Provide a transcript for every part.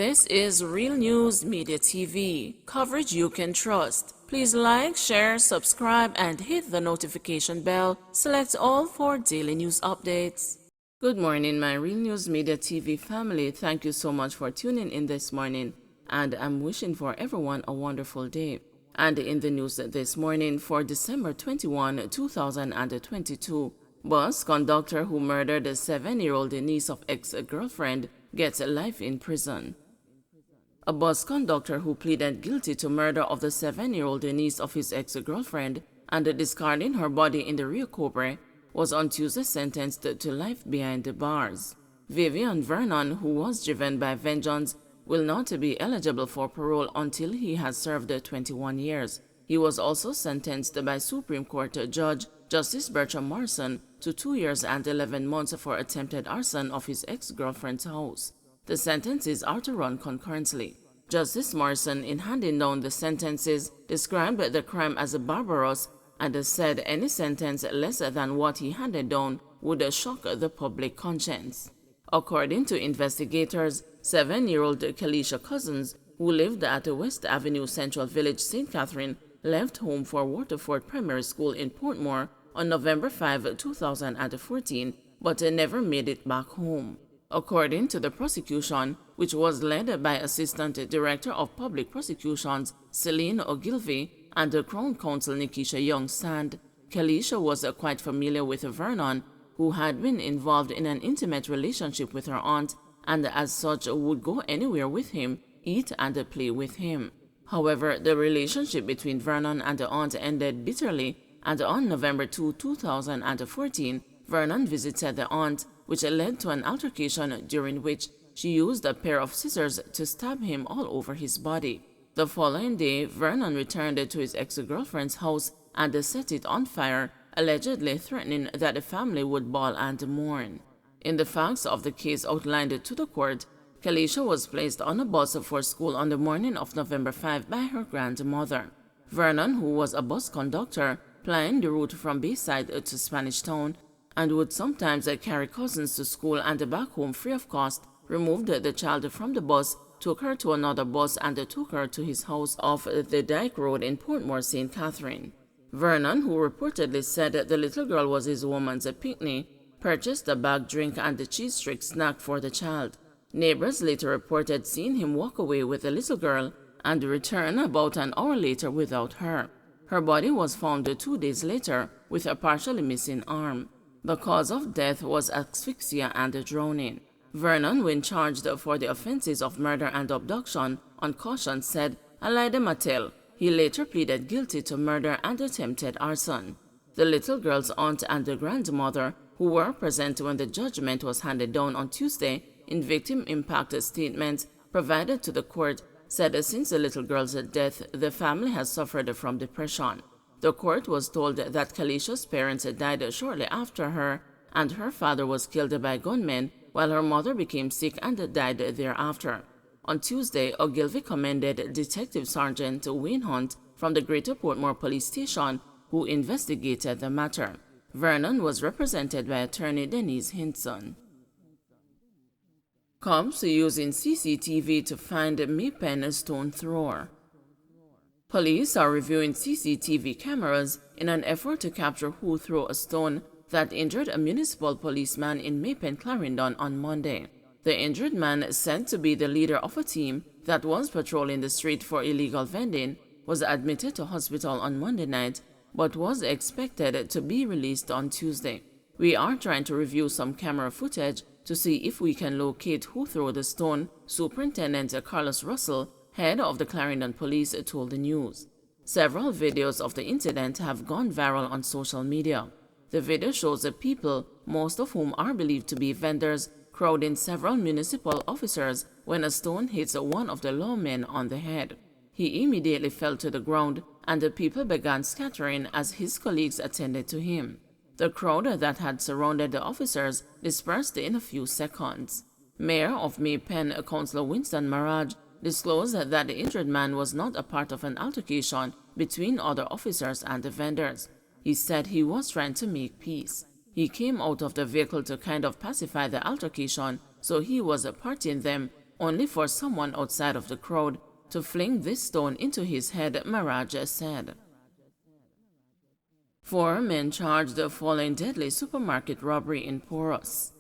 This is Real News Media TV, coverage you can trust. Please like, share, subscribe, and hit the notification bell. Select all for daily news updates. Good morning, my Real News Media TV family. Thank you so much for tuning in this morning, and I'm wishing for everyone a wonderful day. And in the news this morning for December 21, 2022, bus conductor who murdered a 7-year-old niece of ex-girlfriend gets life in prison. A bus conductor who pleaded guilty to murder of the 7-year-old niece of his ex-girlfriend and discarding her body in the Rio Cobre was on Tuesday sentenced to life behind the bars. Vivian Vernon, who was driven by vengeance, will not be eligible for parole until he has served 21 years. He was also sentenced by Supreme Court Judge Justice Bertram Morrison to 2 years and 11 months for attempted arson of his ex-girlfriend's house. The sentences are to run concurrently. Justice Morrison, in handing down the sentences, described the crime as barbarous and said any sentence less than what he handed down would shock the public conscience. According to investigators, 7-year-old Kalisha Cousins, who lived at West Avenue Central Village, St. Catherine, left home for Waterford Primary School in Portmore on November 5, 2014, but never made it back home. According to the prosecution, which was led by Assistant Director of Public Prosecutions Celine Ogilvie and the Crown Counsel Nikisha Young-Sand, Kalisha was quite familiar with Vernon, who had been involved in an intimate relationship with her aunt and as such would go anywhere with him, eat and play with him. However, the relationship between Vernon and the aunt ended bitterly, and on November 2, 2014, Vernon visited the aunt, which led to an altercation during which she used a pair of scissors to stab him all over his body. The following day, Vernon returned to his ex-girlfriend's house and set it on fire, allegedly threatening that the family would bawl and mourn. In the facts of the case outlined to the court, Kalisha was placed on a bus for school on the morning of November 5 by her grandmother. Vernon, who was a bus conductor, plying the route from Bayside to Spanish Town, and would sometimes carry cousins to school and back home free of cost, removed the child from the bus, took her to another bus, and took her to his house off the Dyke Road in Portmore, St. Catherine. Vernon, who reportedly said the little girl was his woman's picnic, purchased a bag drink and a cheese stick snack for the child. Neighbors later reported seeing him walk away with the little girl and return about an hour later without her. Her body was found 2 days later with a partially missing arm. The cause of death was asphyxia and drowning. Vernon, when charged for the offenses of murder and abduction on caution, said, "I lied them a tell." He later pleaded guilty to murder and attempted arson. The little girl's aunt and the grandmother, who were present when the judgment was handed down on Tuesday, in victim impact statements provided to the court, said since the little girl's death, the family has suffered from depression. The court was told that Kalisha's parents died shortly after her, and her father was killed by gunmen, while her mother became sick and died thereafter. On Tuesday, Ogilvie commended Detective Sergeant Wayne Hunt from the Greater Portmore Police Station, who investigated the matter. Vernon was represented by attorney Denise Hinson. Cops using CCTV to find Maypen stone thrower. Police are reviewing CCTV cameras in an effort to capture who threw a stone that injured a municipal policeman in Maypen, Clarendon on Monday. The injured man, said to be the leader of a team that was patrolling the street for illegal vending, was admitted to hospital on Monday night but was expected to be released on Tuesday. "We are trying to review some camera footage to see if we can locate who threw the stone," Superintendent Carlos Russell, head of the Clarendon Police, told the news. Several videos of the incident have gone viral on social media. The video shows the people, most of whom are believed to be vendors, crowding several municipal officers when a stone hits one of the lawmen on the head. He immediately fell to the ground, and the people began scattering as his colleagues attended to him. The crowd that had surrounded the officers dispersed in a few seconds. Mayor of Maypen, Councillor Winston Maraj, disclosed that the injured man was not a part of an altercation between other officers and the vendors. He said he was trying to make peace. He came out of the vehicle to kind of pacify the altercation, so he was partying them, only for someone outside of the crowd to fling this stone into his head, Maraj said. 4 men charged following deadly supermarket robbery in Poros.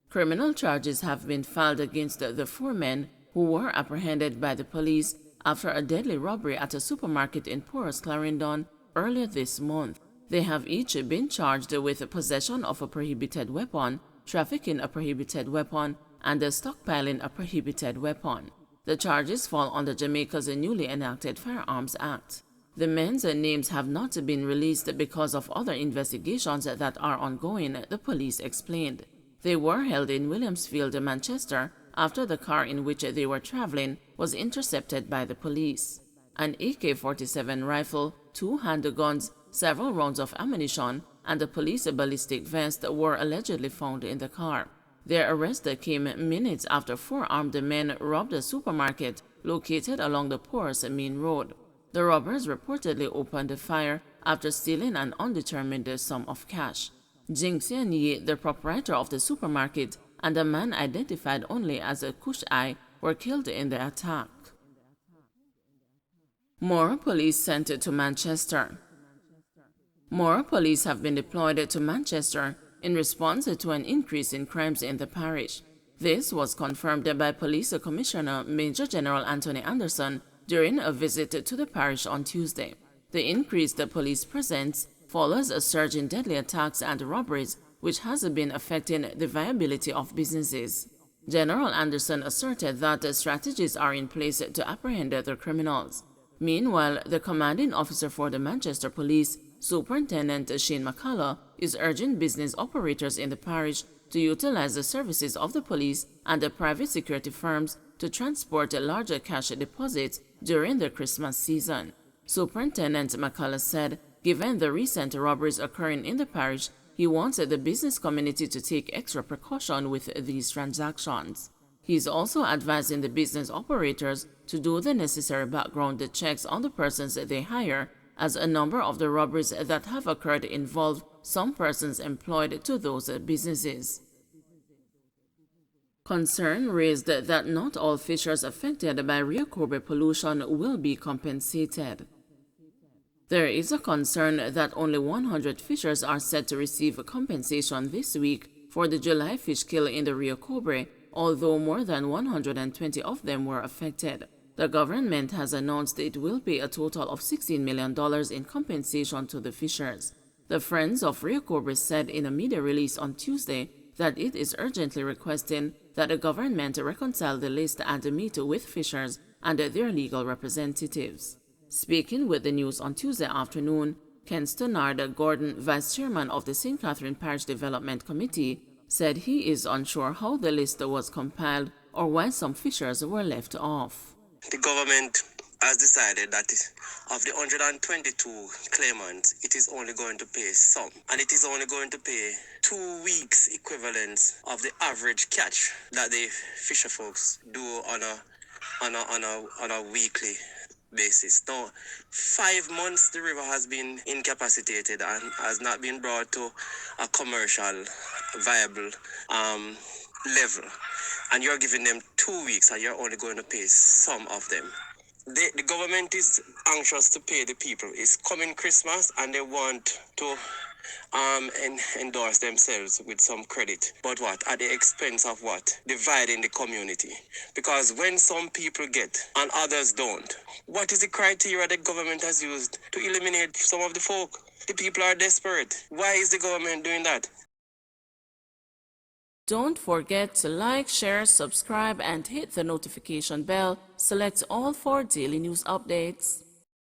Criminal charges have been filed against the 4 men who were apprehended by the police after a deadly robbery at a supermarket in Poros, Clarendon, earlier this month. They have each been charged with possession of a prohibited weapon, trafficking a prohibited weapon, and stockpiling a prohibited weapon. The charges fall under Jamaica's newly enacted Firearms Act. The men's names have not been released because of other investigations that are ongoing, the police explained. They were held in Williamsfield, Manchester, after the car in which they were traveling was intercepted by the police. An AK-47 rifle, 2 handguns, several rounds of ammunition, and a police ballistic vest were allegedly found in the car. Their arrest came minutes after 4 armed men robbed a supermarket located along the Poros main road. The robbers reportedly opened fire after stealing an undetermined sum of cash. Jing Xianyi, the proprietor of the supermarket, and a man identified only as a Kush Ai were killed in the attack. More police sent to Manchester. More police have been deployed to Manchester in response to an increase in crimes in the parish. This was confirmed by Police Commissioner Major General Anthony Anderson during a visit to the parish on Tuesday. The increased police presence follows a surge in deadly attacks and robberies which has been affecting the viability of businesses. General Anderson asserted that strategies are in place to apprehend the criminals. Meanwhile, the commanding officer for the Manchester Police, Superintendent Shane McCullough, is urging business operators in the parish to utilize the services of the police and the private security firms to transport larger cash deposits during the Christmas season. Superintendent McCullough said, given the recent robberies occurring in the parish, he wants the business community to take extra precaution with these transactions. He is also advising the business operators to do the necessary background checks on the persons they hire, as a number of the robberies that have occurred involve some persons employed to those businesses. Concern raised that not all fishers affected by Rio Cobre pollution will be compensated. There is a concern that only 100 fishers are set to receive compensation this week for the July fish kill in the Rio Cobre, although more than 120 of them were affected. The government has announced it will pay a total of $16 million in compensation to the fishers. The Friends of Rio Cobre said in a media release on Tuesday that it is urgently requesting that the government reconcile the list and meet with fishers and their legal representatives. Speaking with the news on Tuesday afternoon, Ken Stonard Gordon, vice chairman of the St. Catherine Parish Development Committee, said he is unsure how the list was compiled or why some fishers were left off. The government has decided that of the 122 claimants, it is only going to pay some, and it is only going to pay 2 weeks equivalence of the average catch that the fisher folks do on a weekly basis. Now, 5 months the river has been incapacitated and has not been brought to a commercial viable level, and you're giving them 2 weeks and you're only going to pay some of them. The government is anxious to pay the people. It's coming Christmas and they want to endorse themselves with some credit. But what? At the expense of what? Dividing the community. Because when some people get and others don't, what is the criteria the government has used to eliminate some of the folk? The people are desperate. Why is the government doing that? Don't forget to like, share, subscribe, and hit the notification bell. Select all for daily news updates.